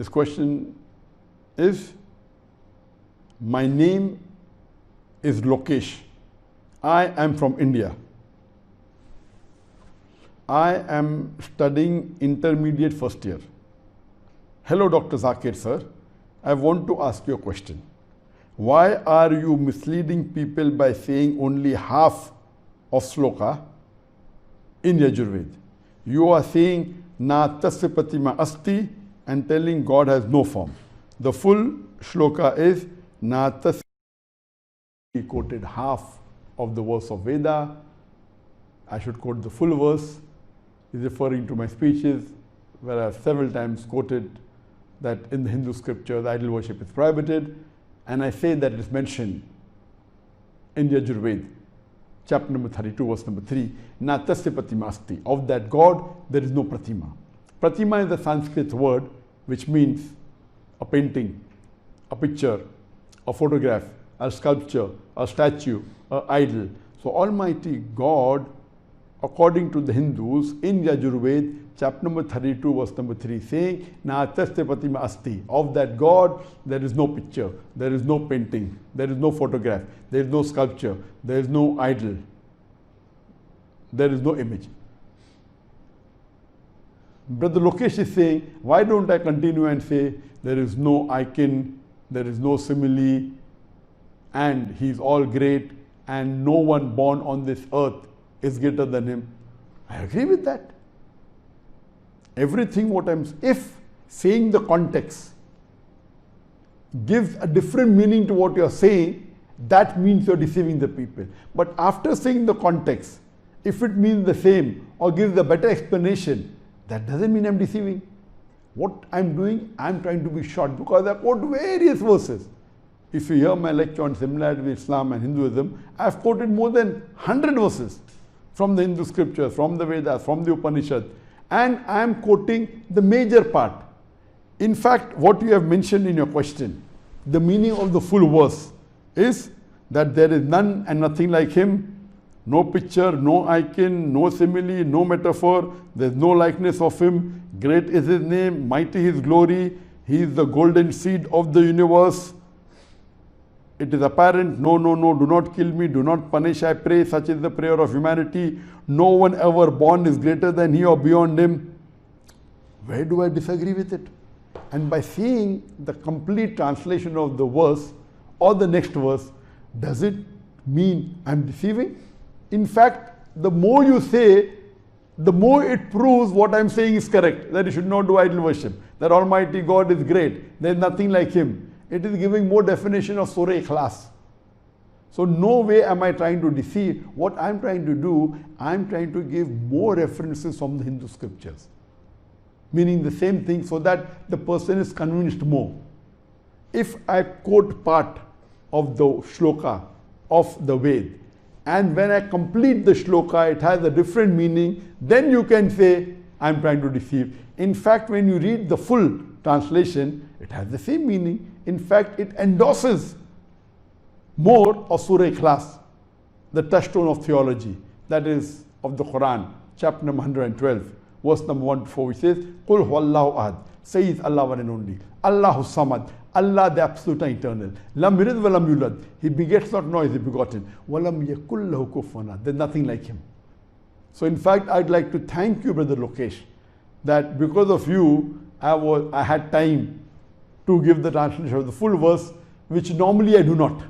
This question is, my name is Lokesh. I am from India. I am studying intermediate first year. Hello, Dr. Zakir sir. I want to ask you a question. Why are you misleading people by saying only half of Sloka in Yajurved? You are saying Na tasya pratima asti and telling God has no form. The full Sloka is Na tasya. He quoted half of the verse of Vedha. I should quote the full verse. He's referring to my speeches where I have several times quoted that in the Hindu scripture, the idol worship is prohibited. And I say that it is mentioned in the Yajurved, chapter number 32, verse number 3, Na tasya pratima asti. Of that God, there is no pratima. Pratima is a Sanskrit word which means a painting, a picture, a photograph, a sculpture, a statue, an idol. So Almighty God, according to the Hindus, in Yajurved, chapter number 32, verse number 3, saying, Na tasya pratima asti. Of that God, there is no picture, there is no painting, there is no photograph, there is no sculpture, there is no idol, there is no image. Brother Lokesh is saying, why don't I continue and say, there is no icon, there is no simile, and he is all great, and no one born on this earth is greater than him. I agree with that. Everything if saying the context gives a different meaning to what you are saying, that means you are deceiving the people. But after saying the context, if it means the same or gives a better explanation, that doesn't mean I am deceiving. What I am doing, I am trying to be short because I quote various verses. If you hear my lecture on similarity with Islam and Hinduism, I have quoted more than 100 verses from the Hindu scriptures, from the Vedas, from the Upanishad, and I am quoting the major part. In fact, what you have mentioned in your question, the meaning of the full verse is that there is none and nothing like him, no picture, no icon, no simile, no metaphor, there is no likeness of him, great is his name, mighty his glory, he is the golden seed of the universe. It is apparent, no, do not kill me, do not punish, I pray, such is the prayer of humanity. No one ever born is greater than he or beyond him. Where do I disagree with it? And by seeing the complete translation of the verse or the next verse, does it mean I'm deceiving? In fact, the more you say, the more it proves what I'm saying is correct, that you should not do idol worship, that Almighty God is great, there is nothing like him. It is giving more definition of Surah Ikhlas. So no way am I trying to deceive. What I am trying to do, I am trying to give more references from the Hindu scriptures. Meaning the same thing so that the person is convinced more. If I quote part of the shloka of the Ved, and when I complete the shloka, it has a different meaning, then you can say, I am trying to deceive. In fact, when you read the full translation, it has the same meaning. In fact, it endorses more of Surah Ikhlas, the touchstone of theology, that is of the Quran, chapter number 112, verse number 1 to 4, which says, Qul huwallahu ahad, say is Allah one and only, Allahu samad, Allah the absolute and eternal, lam yalid wa lam yulad, he begets not nor is he begotten, wa lam yakul lahu kufuwan ahad, there is nothing like him. So in fact, I'd like to thank you, Brother Lokesh, that because of you, I had time to give the translation of the full verse, which normally I do not.